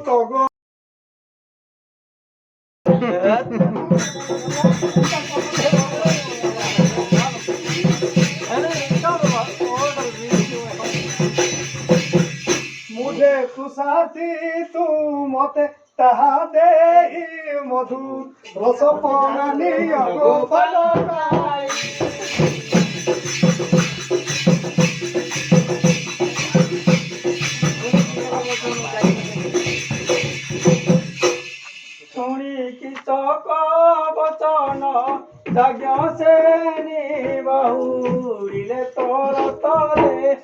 তগো मुझे तू साथी तू मते ताहा देहि मधु रस पनानी गोपाल शुणी कि चक बचन यज्ञ से बहुरिले तोर तले